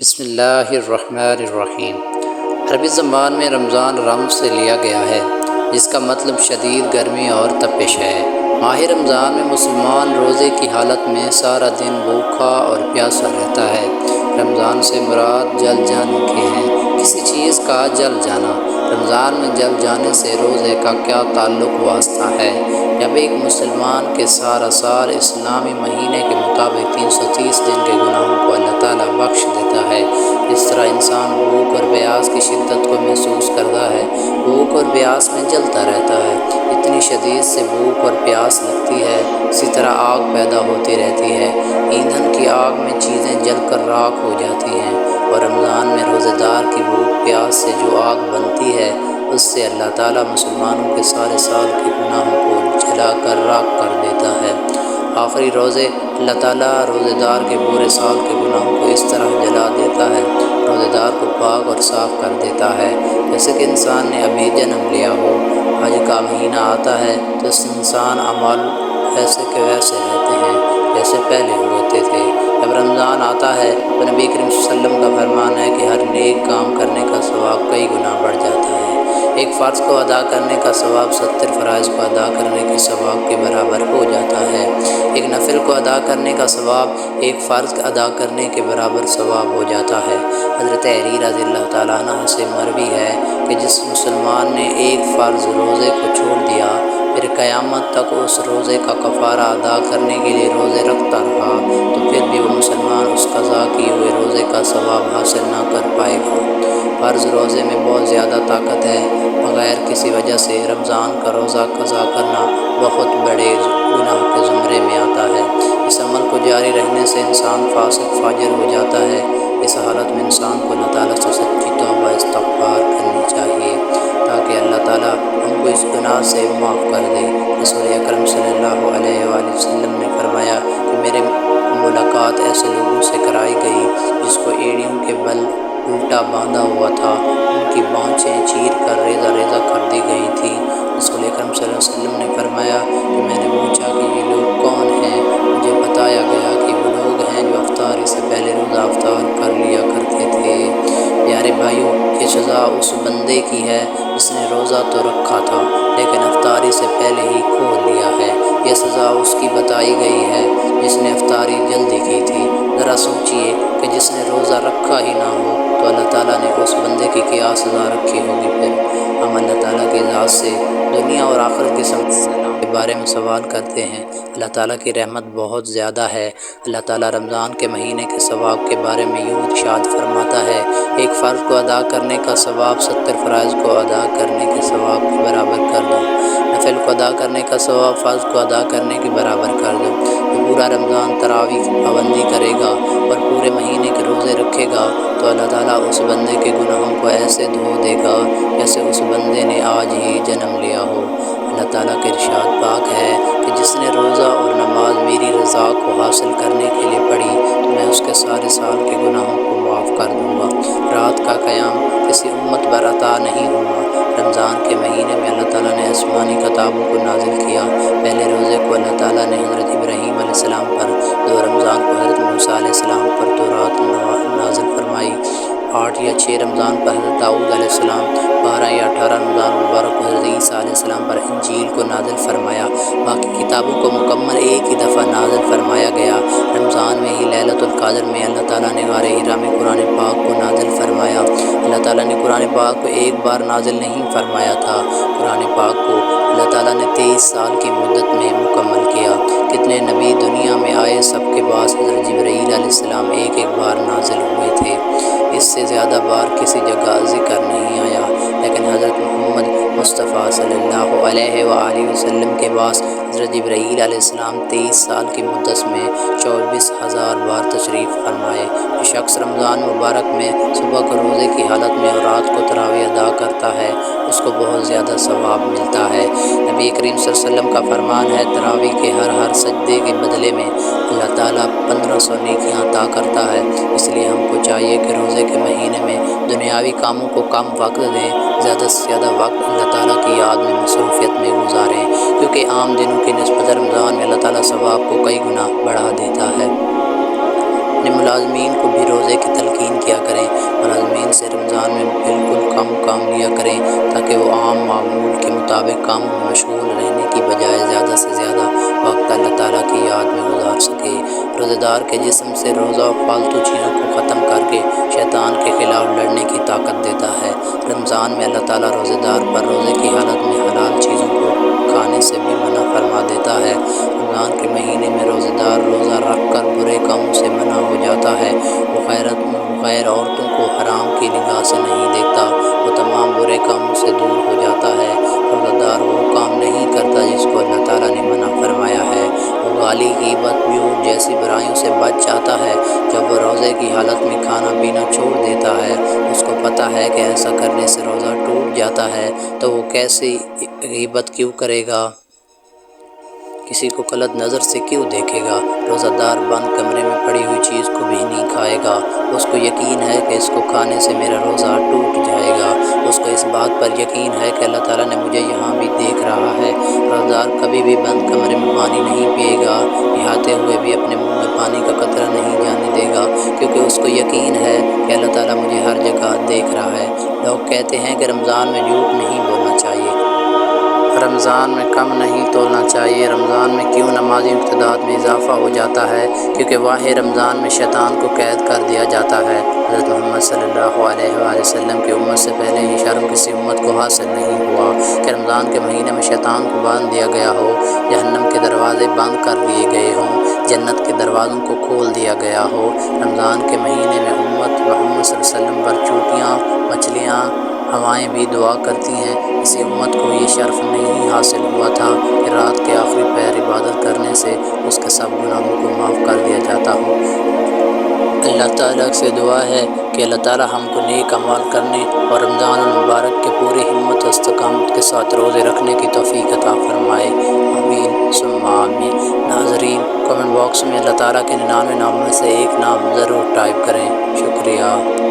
بسم اللہ الرحمن الرحیم۔ عربی زبان میں رمضان رمض سے لیا گیا ہے، جس کا مطلب شدید گرمی اور تپش ہے۔ ماہ رمضان میں مسلمان روزے کی حالت میں سارا دن بھوکا اور پیاسا رہتا ہے۔ رمضان سے مراد جل جانے کے ہیں، کسی چیز کا جل جانا۔ رمضان میں جل جانے سے روزے کا کیا تعلق واسطہ ہے؟ جب ایک مسلمان کے سارا سال اسلامی مہینے کے مطابق 330 دن کے گناہوں کو اللہ تعالیٰ بخش دیتا ہے، اس طرح انسان بھوک اور پیاس کی شدت کو محسوس کرتا ہے، بھوک اور پیاس میں جلتا رہتا ہے۔ اتنی شدید سے بھوک اور پیاس لگتی ہے، اسی طرح آگ پیدا ہوتی رہتی ہے۔ ایندھن کی آگ میں چیزیں جل کر راکھ ہو جاتی ہیں، اور رمضان میں روزہ دار کی بھوک پیاس سے جو آگ بنتی ہے، اس سے اللہ تعالیٰ مسلمانوں کے سارے سال کے گناہوں کو جلا کر راکھ کر دیتا ہے۔ آخری روزے اللہ تعالیٰ روزہ دار کے پورے سال کے گناہوں کو اس طرح جلا دیتا ہے، روزہ دار کو پاک اور صاف کر دیتا ہے، جیسے کہ انسان نے ابھی جنم لیا ہو۔ حج کا مہینہ آتا ہے تو اس انسان اعمال ویسے کے ویسے رہتے ہیں جیسے پہلے ہوتے تھے۔ جب رمضان آتا ہے تو نبی کریم صلی اللہ علیہ وسلم کا فرمان ہے کہ ہر نیک کام کرنے کا ثواب کئی گنا بڑھ جاتا ہے۔ ایک فرض کو ادا کرنے کا ثواب 70 فرائض کو ادا کرنے کے ثواب کے برابر ہو جاتا ہے۔ ایک نفل کو ادا کرنے کا ثواب ایک فرض ادا کرنے کے برابر ثواب ہو جاتا ہے۔ حضرت علی رضی اللہ تعالیٰ عنہ سے مروی ہے کہ جس مسلمان نے ایک فرض روزے کو چھوڑ دیا، پھر قیامت تک اس روزے کا کفارہ ادا کرنے کے لیے روزے رکھتا رہا، تو پھر بھی وہ مسلمان اس قضا کیے ہوئے روزے کا ثواب حاصل نہ کر پائے گا۔ فرض روزے میں بہت زیادہ طاقت ہے، بغیر کسی وجہ سے رمضان کا روزہ قضا کرنا بہت بڑے گناہ کے زمرے میں آتا ہے۔ اس عمل کو جاری رہنے سے انسان فاسق فاجر ہو جاتا ہے۔ اس حالت میں انسان کو اللہ تعالیٰ سے سچی توبہ استغفار کرنی چاہیے، تاکہ اللہ تعالیٰ ہم کو اس گناہ سے معاف کر دے۔ رسول اکرم صلی اللہ علیہ وآلہ وسلم نے فرمایا کہ میرے ملاقات ایسے لوگوں سے کرائی گئی جس کو ایڑیوں کے بل الٹا باندھا ہوا تھا، ان کی بانچیں چیر کر ریزہ ریزہ کر دی گئی تھیں۔ رسول اکرم صلی اللہ علیہ وسلم نے فرمایا کہ میں نے پوچھا کہ یہ لوگ کون ہیں؟ مجھے بتایا گیا کہ وہ لوگ ہیں جو افطاری سے پہلے روزہ افطار کر لیا کرتے تھے۔ پیارے بھائیوں، یہ سزا اس بندے کی ہے جس نے روزہ تو رکھا تھا لیکن افطاری سے پہلے ہی کھول لیا ہے۔ یہ سزا اس کی بتائی گئی ہے جس نے افطاری جلدی کی تھی۔ ذرا سوچئے کہ جس نے روزہ رکھا ہی نہ ہو تو اللہ تعالیٰ نے اس بندے کی کیا سزا رکھی ہوگی۔ پھر ہم اللہ تعالیٰ کی ذات سے دنیا اور آخرت کے کے بارے میں سوال کرتے ہیں۔ اللہ تعالیٰ کی رحمت بہت زیادہ ہے۔ اللہ تعالیٰ رمضان کے مہینے کے ثواب کے بارے میں یوں ارشاد فرماتا ہے، ایک فرض کو ادا کرنے کا ثواب 70 فرائض کو ادا کرنے کے ثواب کے برابر کر دو۔ نفل کو ادا کرنے کا ثواب فرض کو ادا کرنے کے برابر کر دو۔ جو پورا رمضان تراویح کی پابندی کرے گا اور پورے مہینے کے روزے رکھے گا تو اللہ تعالیٰ اس بندے کے گناہوں کو ایسے دھو دے گا جیسے اس بندے نے آج ہی جنم لیا ہو۔ اللہ تعالیٰ کے ارشاد پاک ہے کہ جس نے روزہ اور نماز میری رضا کو حاصل کرنے کے لیے پڑھی تو میں اس کے سارے سال کے گناہوں کو معاف کر دوں گا۔ رات کا قیام کسی امت پر عطا نہیں ہوا۔ رمضان کے مہینے میں اللہ تعالیٰ نے آسمانی کتابوں کو نازل کیا۔ پہلے روزے کو اللہ تعالیٰ نے حضرت ابراہیم علیہ السلام پر، دو رمضان کو حضرت موسیٰ علیہ السلام پر تورات نازل فرمائی، 8 یا 6 رمضان پر حضرت داؤد علیہ السلام، 12 یا 18 رمضان مبارک کو حضرت عیسیٰ علیہ السلام پر انجیل کو نازل فرمایا۔ باقی کتابوں کو مکمل ایک ہی دفعہ نازل فرمایا گیا۔ رمضان میں ہی لیلۃ القدر میں اللہ تعالیٰ نے غار حرا میں قرآن پاک کو نازل فرمایا۔ اللہ تعالیٰ نے قرآن پاک کو ایک بار نازل نہیں فرمایا تھا، قرآن پاک کو اللہ تعالیٰ نے 23 سال کی مدت میں مکمل کیا۔ کتنے نبی دنیا میں آئے، سب کے پاس حضرت جبرائیل علیہ السلام ایک ایک بار نازل ہوئے تھے، اس سے زیادہ بار کسی جگہ ذکر نہیں آیا، لیکن حضرت محمد مصطفیٰ صلی اللہ علیہ وآلہ وسلم کے پاس حضرت جبرائیل علیہ السلام 23 سال کی مدت میں 24,000 بار تشریف فرمائے۔ جو شخص رمضان مبارک میں صبح کو روزے کی حالت میں اور رات کو تراویح ادا کرتا ہے، اس کو بہت زیادہ ثواب ملتا ہے۔ نبی کریم صلی اللہ علیہ وسلم کا فرمان ہے، تراویح کے ہر سجدے کے بدلے میں اللہ تعالیٰ 1500 نیکیاں عطا کرتا ہے۔ اس لیے ہم کو چاہیے کہ روزے کے مہینے میں دنیاوی کاموں کو کم وقت دیں، زیادہ سے زیادہ وقت اللہ تعالیٰ کی یاد میں مصروفیت میں گزاریں، کیونکہ عام دنوں کی نسبت رمضان میں اللہ تعالیٰ ثواب کو کئی گنا بڑھا دیتا ہے۔ اپنے ملازمین کو بھی روزے کی تلقین کیا مہیا کریں تاکہ وہ عام معمول کے مطابق کاموں میں مشغول رہنے کی بجائے زیادہ سے زیادہ وقت اللہ تعالیٰ کی یاد میں گزار سکے۔ روزہ دار کے جسم سے روزہ و فالتو چیزوں کو ختم کر کے شیطان کے خلاف لڑنے کی طاقت دیتا ہے۔ رمضان میں اللہ تعالیٰ روزہ دار پر روزے کی حالت میں حلال چیزوں کو کھانے سے بھی منع فرما دیتا ہے۔ رمضان کے مہینے میں روزہ دار روزہ رکھ کر برے کاموں سے منع ہو جاتا ہے۔ وہ غیر عورتوں کو حرام کی نگاہ سے نہیں دیکھتا، وہ تمام برے کاموں سے دور ہو جاتا ہے۔ روزہ دار وہ کام نہیں کرتا جس کو اللہ تعالیٰ نے منع فرمایا ہے۔ وہ گالی، غیبت، جھوٹ جیسی برائیوں سے بچ جاتا ہے۔ جب وہ روزے کی حالت میں کھانا پینا چھوڑ دیتا ہے، اس کو پتہ ہے کہ ایسا کرنے سے روزہ ٹوٹ جاتا ہے، تو وہ کیسی غیبت کیوں کرے گا، کسی کو غلط نظر سے کیوں دیکھے گا۔ روزہ دار بند کمرے میں پڑی ہوئی چیز کو بھی نہیں کھائے گا۔ اس کو یقین ہے کہ اس کو کھانے سے میرا روزہ ٹوٹ جائے گا۔ اس کو اس بات پر یقین ہے کہ اللہ تعالیٰ نے مجھے یہاں بھی دیکھ رہا ہے۔ روزہ دار کبھی بھی بند کمرے میں پانی نہیں پیے گا، نہاتے ہوئے بھی اپنے منہ میں پانی کا قطرہ نہیں جانے دے گا، کیونکہ اس کو یقین ہے کہ اللہ تعالیٰ مجھے ہر جگہ دیکھ رہا ہے۔ لوگ کہتے ہیں کہ رمضان میں جھوٹ نہیں بولنا چاہیے، رمضان میں کم نہیں تولنا چاہیے، رمضان میں کیوں نمازیوں کی تعداد میں اضافہ ہو جاتا ہے؟ کیونکہ واہ رمضان میں شیطان کو قید کر دیا جاتا ہے۔ حضرت محمد صلی اللہ علیہ وآلہ وسلم کی امت سے پہلے یہ شرم کسی امت کو حاصل نہیں ہوا کہ رمضان کے مہینے میں شیطان کو باندھ دیا گیا ہو، جہنم کے دروازے بند کر دیے گئے ہوں، جنت کے دروازوں کو کھول دیا گیا ہو۔ رمضان کے مہینے میں امت محمد صلی اللہ علیہ وسلم پر چوٹیاں، مچھلیاں، ہوائیں بھی دعا کرتی ہیں۔ اسی امت کو یہ شرف نہیں حاصل ہوا تھا کہ رات کے آخری پہر عبادت کرنے سے اس کے سب گناہوں کو معاف کر دیا جاتا ہو۔ اللہ تعالیٰ سے دعا ہے کہ اللہ تعالیٰ ہم کو نیک اعمال کرنے اور رمضان المبارک کے پوری ہمت و استقامت کے ساتھ روزے رکھنے کی توفیق عطا فرمائے، آمین ثم آمین۔ ناظرین، کمنٹ باکس میں اللہ تعالیٰ کے 99 ناموں میں سے ایک نام ضرور ٹائپ کریں۔ شکریہ۔